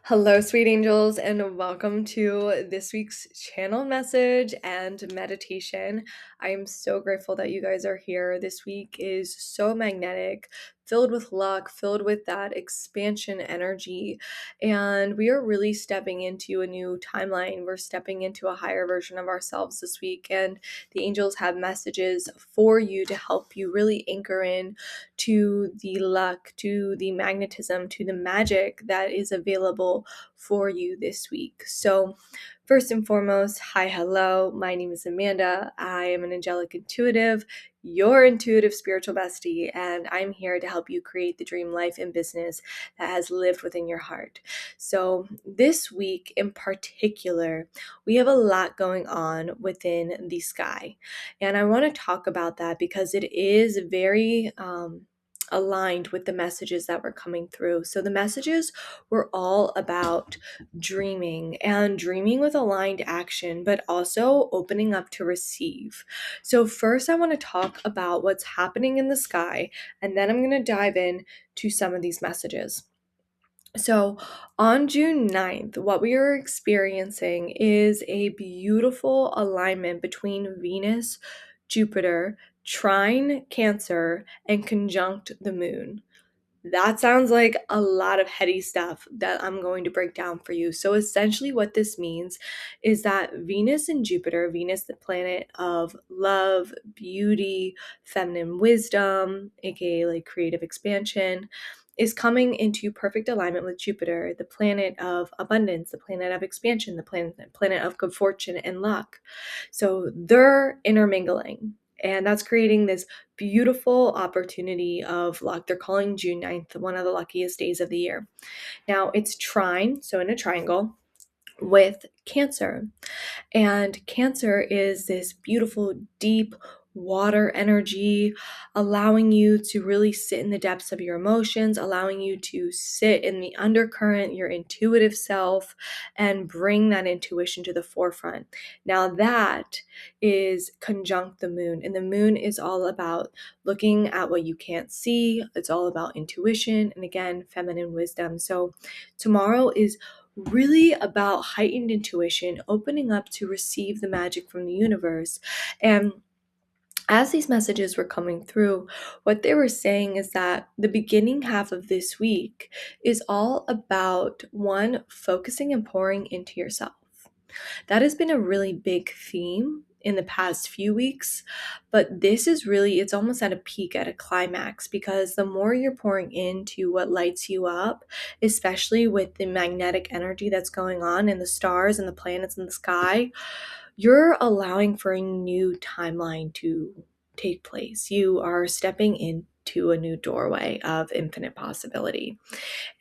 Hello, sweet angels, and welcome to this week's channel message and meditation. I am so grateful that you guys are here. This week is so magnetic, filled with luck, filled with that expansion energy, and we are really stepping into a new timeline. We're stepping into a higher version of ourselves this week, and the angels have messages for you to help you really anchor in to the luck, to the magnetism, to the magic that is available for you this week. So, first and foremost, hi, hello. My name is Amanda. I am an angelic intuitive, your intuitive spiritual bestie, and I'm here to help you create the dream life and business that has lived within your heart. So, this week in particular, we have a lot going on within the sky, and I want to talk about that because it is very aligned with the messages that were coming through. So, the messages were all about dreaming and dreaming with aligned action, but also opening up to receive. So, first, I want to talk about what's happening in the sky, and then I'm going to dive in to some of these messages. So, on June 9th, what we are experiencing is a beautiful alignment between Venus, Jupiter, trine Cancer, and conjunct the moon. That sounds like a lot of heady stuff that I'm going to break down for you. So, essentially, what this means is that Venus and Jupiter, Venus, the planet of love, beauty, feminine wisdom, aka like creative expansion, is coming into perfect alignment with Jupiter, the planet of abundance, the planet of expansion, the planet of good fortune and luck. So, they're intermingling. And that's creating this beautiful opportunity of luck. They're calling June 9th one of the luckiest days of the year. Now, it's trine, so in a triangle, with Cancer. And Cancer is this beautiful, deep water energy, allowing you to really sit in the depths of your emotions, allowing you to sit in the undercurrent, your intuitive self, and bring that intuition to the forefront. Now, that is conjunct the moon, and the moon is all about looking at what you can't see. It's all about intuition and, again, feminine wisdom. So, tomorrow is really about heightened intuition, opening up to receive the magic from the universe. And as these messages were coming through, what they were saying is that the beginning half of this week is all about one, focusing and pouring into yourself. That has been a really big theme in the past few weeks, but this is really, it's almost at a peak, at a climax, because the more you're pouring into what lights you up, especially with the magnetic energy that's going on in the stars and the planets in the sky, you're allowing for a new timeline to take place. You are stepping into a new doorway of infinite possibility.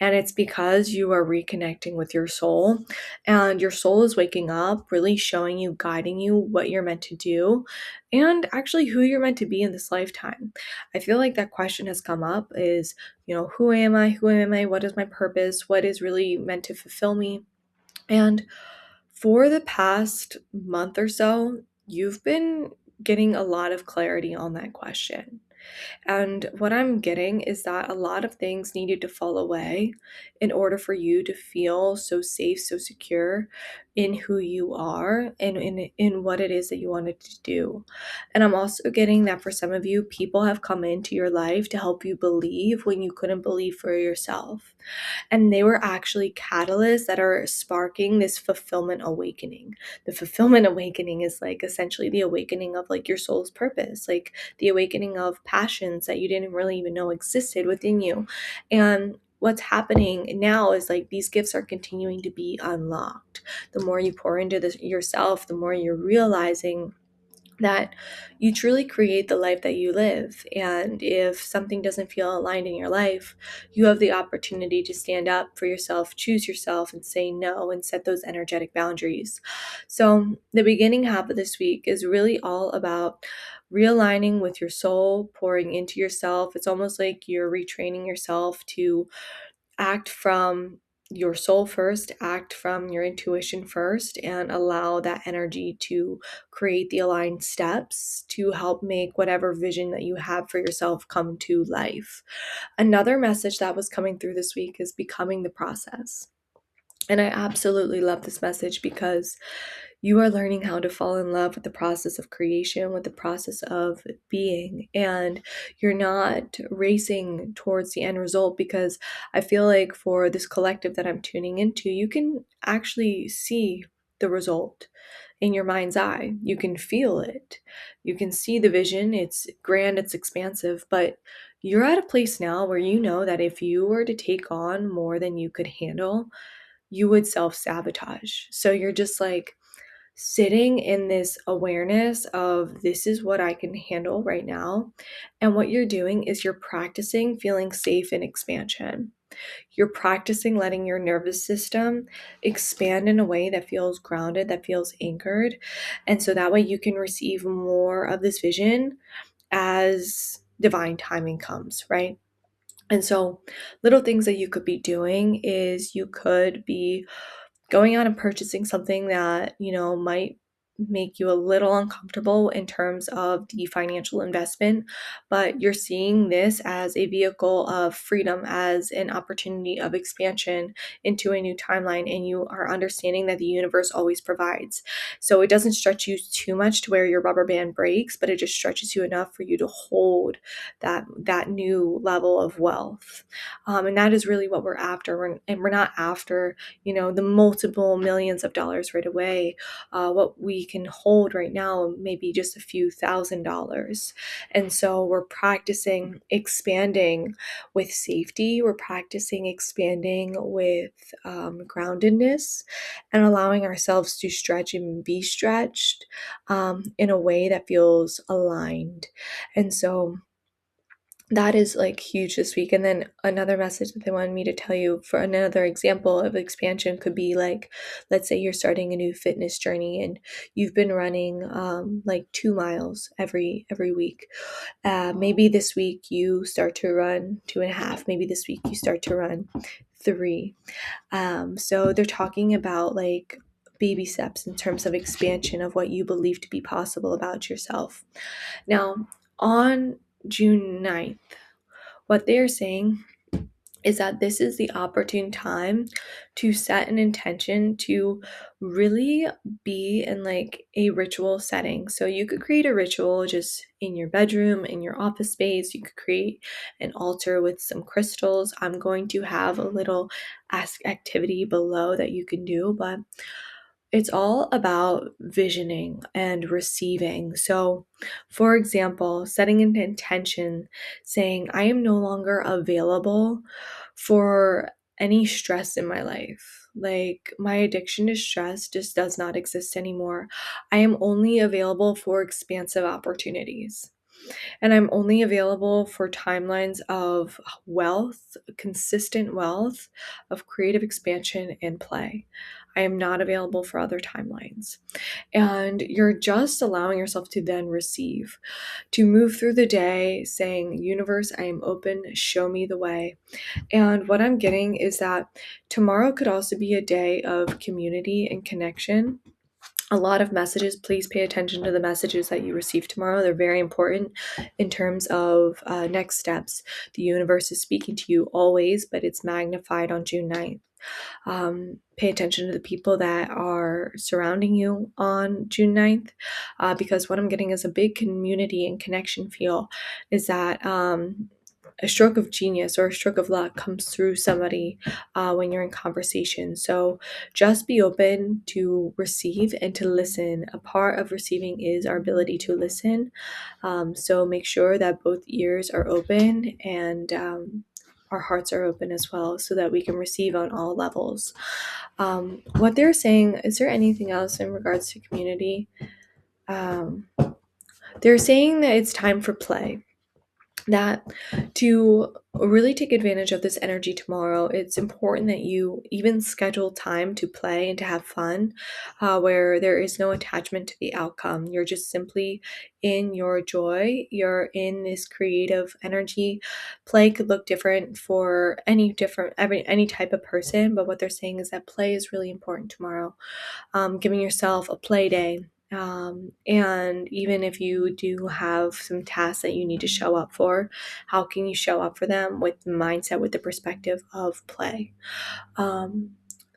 And it's because you are reconnecting with your soul, and your soul is waking up, really showing you, guiding you what you're meant to do, and actually who you're meant to be in this lifetime. I feel like that question has come up is, who am I? Who am I? What is my purpose? What is really meant to fulfill me? And for the past month or so, you've been getting a lot of clarity on that question. And what I'm getting is that a lot of things needed to fall away in order for you to feel so safe, so secure in who you are and in what it is that you wanted to do. And I'm also getting that for some of you, people have come into your life to help you believe when you couldn't believe for yourself. And they were actually catalysts that are sparking this fulfillment awakening. The fulfillment awakening is like essentially the awakening of like your soul's purpose, like the awakening of passions that you didn't really even know existed within you. And what's happening now is like these gifts are continuing to be unlocked. The more you pour into this yourself, the more you're realizing that you truly create the life that you live. And if something doesn't feel aligned in your life, you have the opportunity to stand up for yourself, choose yourself, and say no, and set those energetic boundaries. So the beginning half of this week is really all about realigning with your soul, pouring into yourself. It's almost like you're retraining yourself to act from your soul first, act from your intuition first, and allow that energy to create the aligned steps to help make whatever vision that you have for yourself come to life. Another message that was coming through this week is becoming the process. And I absolutely love this message because you are learning how to fall in love with the process of creation, with the process of being, and you're not racing towards the end result. Because I feel like for this collective that I'm tuning into, you can actually see the result in your mind's eye. You can feel it. You can see the vision. It's grand, it's expansive, but you're at a place now where you know that if you were to take on more than you could handle, you would self sabotage. So you're just like sitting in this awareness of this is what I can handle right now. And what you're doing is you're practicing feeling safe in expansion. You're practicing letting your nervous system expand in a way that feels grounded, that feels anchored. And so that way you can receive more of this vision as divine timing comes, right? And so, little things that you could be doing is you could be going out and purchasing something that, might make you a little uncomfortable in terms of the financial investment, but you're seeing this as a vehicle of freedom, as an opportunity of expansion into a new timeline, and you are understanding that the universe always provides. So it doesn't stretch you too much to where your rubber band breaks, but it just stretches you enough for you to hold that new level of wealth. And that is really what we're after. We're not after the multiple millions of dollars right away. What we can hold right now, maybe just a few $1,000s. And so we're practicing expanding with safety. We're practicing expanding with groundedness, and allowing ourselves to stretch and be stretched in a way that feels aligned. And so that is like huge this week. And then another message that they wanted me to tell you for another example of expansion could be like, let's say you're starting a new fitness journey and you've been running like 2 miles every week. Maybe this week you start to run 2.5. Maybe this week you start to run 3. So they're talking about like baby steps in terms of expansion of what you believe to be possible about yourself. Now, on June 9th, what they're saying is that this is the opportune time to set an intention to really be in like a ritual setting. So you could create a ritual just in your bedroom, in your office space. You could create an altar with some crystals. I'm going to have a little ask activity below that you can do, but it's all about visioning and receiving. So, for example, setting an intention saying, I am no longer available for any stress in my life. Like, my addiction to stress just does not exist anymore. I am only available for expansive opportunities. And I'm only available for timelines of wealth, consistent wealth, of creative expansion and play. I am not available for other timelines. And you're just allowing yourself to then receive, to move through the day saying, Universe, I am open, show me the way. And what I'm getting is that tomorrow could also be a day of community and connection. A lot of messages. Please pay attention to the messages that you receive tomorrow. They're very important in terms of next steps. The universe is speaking to you always, but it's magnified on June 9th. Pay attention to the people that are surrounding you on June 9th, because what I'm getting is a big community and connection feel is that a stroke of genius or a stroke of luck comes through somebody when you're in conversation. So just be open to receive and to listen. A part of receiving is our ability to listen. So make sure that both ears are open and our hearts are open as well so that we can receive on all levels. What they're saying, is there anything else in regards to community? They're saying that it's time for play, that to really take advantage of this energy tomorrow, it's important that you even schedule time to play and to have fun, where there is no attachment to the outcome. You're just simply in your joy. You're in this creative energy. Play could look different for any type of person, but what they're saying is that play is really important tomorrow. Giving yourself a play day. And even if you do have some tasks that you need to show up for, how can you show up for them with the mindset, with the perspective of play?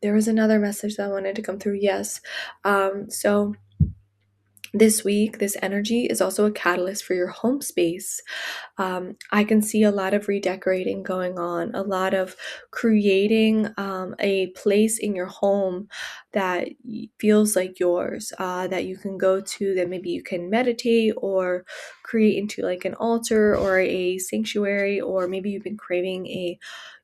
There was another message that wanted to come through. Yes. So this week, this energy is also a catalyst for your home space. I can see a lot of redecorating going on, a lot of creating a place in your home that feels like yours, that you can go to, that maybe you can meditate or create into like an altar or a sanctuary, or maybe you've been craving a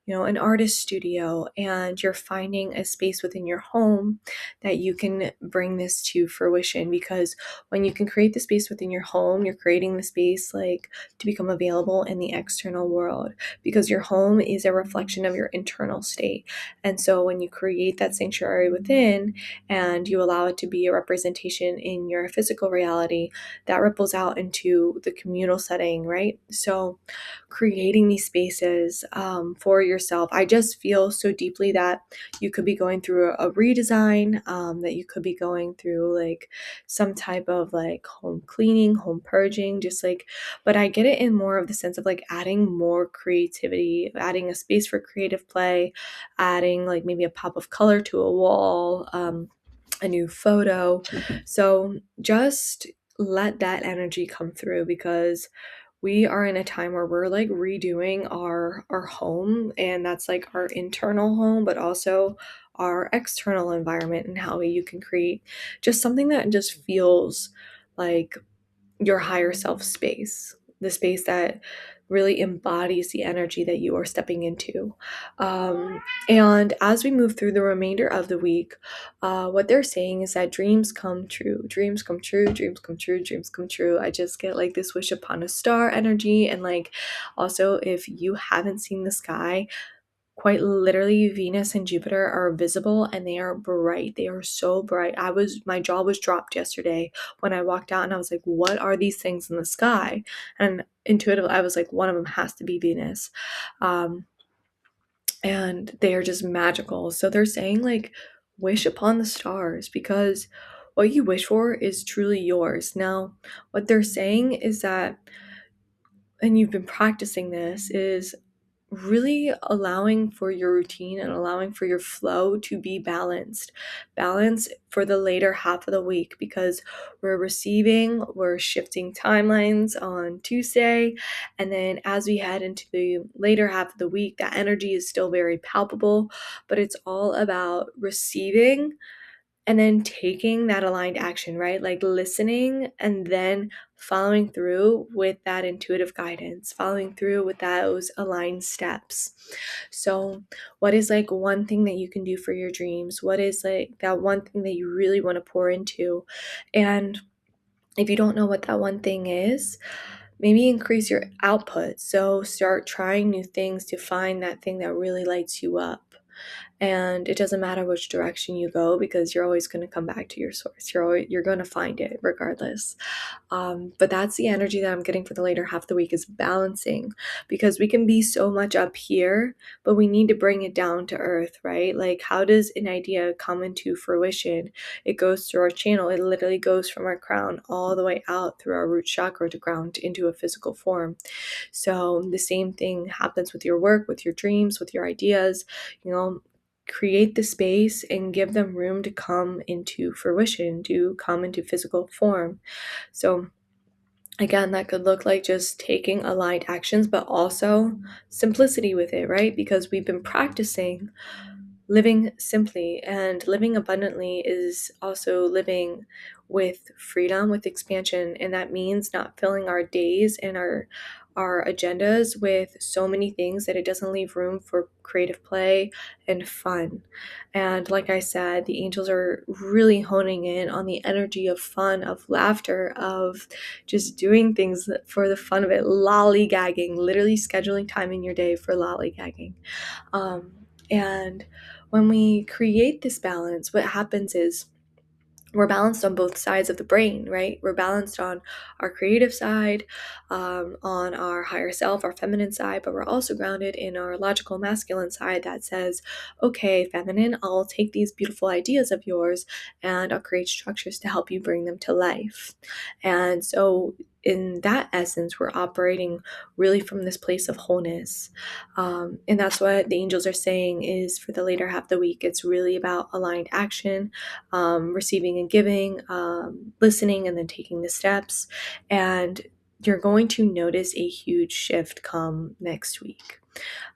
an artist studio, and you're finding a space within your home that you can bring this to fruition. Because when you can create the space within your home, you're creating the space like to become available in the external world, because your home is a reflection of your internal state. And so when you create that sanctuary within and you allow it to be a representation in your physical reality, that ripples out into the communal setting, right? So creating these spaces for yourself, I just feel so deeply that you could be going through a redesign, that you could be going through like some type of like home cleaning, home purging, just like, but I get it in more of the sense of like adding more creativity, adding a space for creative play, adding like maybe a pop of color to a wall, a new photo. So just let that energy come through, because we are in a time where we're like redoing our home, and that's like our internal home, but also our external environment, and how you can create just something that just feels like your higher self space, the space that really embodies the energy that you are stepping into. And as we move through the remainder of the week, what they're saying is that dreams come true, dreams come true, dreams come true, dreams come true. I just get like this wish upon a star energy. And like, also, if you haven't seen the sky, quite literally Venus and Jupiter are visible, and they are bright. They are so bright. My jaw was dropped yesterday when I walked out, and I was like, what are these things in the sky? And intuitively I was like, one of them has to be Venus. And they are just magical. So they're saying like wish upon the stars, because what you wish for is truly yours. Now, what they're saying is that, and you've been practicing this, is really allowing for your routine and allowing for your flow to be balanced for the later half of the week, because we're shifting timelines on Tuesday, and then as we head into the later half of the week, that energy is still very palpable, but it's all about receiving and then taking that aligned action, right? Like listening and then following through with that intuitive guidance, following through with those aligned steps. So, what is like one thing that you can do for your dreams? What is like that one thing that you really want to pour into? And if you don't know what that one thing is, maybe increase your output. So, start trying new things to find that thing that really lights you up. And it doesn't matter which direction you go, because you're always going to come back to your source. You're going to find it regardless. But that's the energy that I'm getting for the later half of the week, is balancing, because we can be so much up here, but we need to bring it down to earth, right? Like, how does an idea come into fruition? It goes through our channel. It literally goes from our crown all the way out through our root chakra to ground into a physical form. So the same thing happens with your work, with your dreams, with your ideas. Create the space and give them room to come into fruition, to come into physical form. So again, that could look like just taking aligned actions, but also simplicity with it, right? Because we've been practicing living simply, and living abundantly is also living with freedom, with expansion, and that means not filling our days and our agendas with so many things that it doesn't leave room for creative play and fun. And like I said, the angels are really honing in on the energy of fun, of laughter, of just doing things for the fun of it, lollygagging, literally scheduling time in your day for lollygagging. And when we create this balance, what happens is we're balanced on both sides of the brain, right? We're balanced on our creative side, on our higher self, our feminine side, but we're also grounded in our logical masculine side that says, okay, feminine, I'll take these beautiful ideas of yours and I'll create structures to help you bring them to life. And so in that essence, we're operating really from this place of wholeness. And that's what the angels are saying is for the later half of the week. It's really about aligned action, receiving and giving, listening, and then taking the steps. And you're going to notice a huge shift come next week.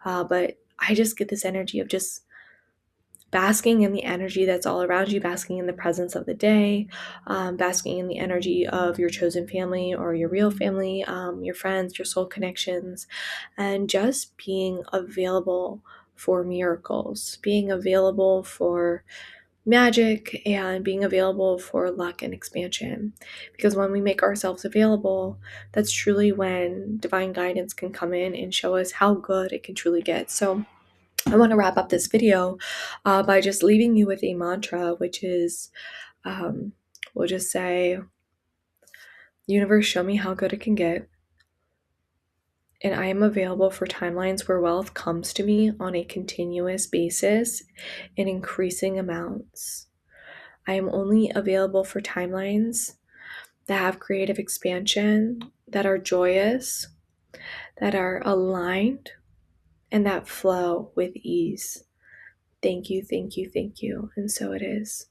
But I just get this energy of just basking in the energy that's all around you, basking in the presence of the day, basking in the energy of your chosen family or your real family, your friends, your soul connections, and just being available for miracles, being available for magic, and being available for luck and expansion. Because when we make ourselves available, that's truly when divine guidance can come in and show us how good it can truly get. So I want to wrap up this video by just leaving you with a mantra, which is, we'll just say, universe, show me how good it can get. And I am available for timelines where wealth comes to me on a continuous basis in increasing amounts. I am only available for timelines that have creative expansion, that are joyous, that are aligned, and that flow with ease. Thank you, thank you, thank you. And so it is.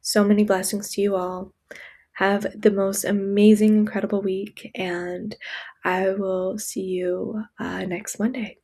So many blessings to you all. Have the most amazing, incredible week, and I will see you next Monday.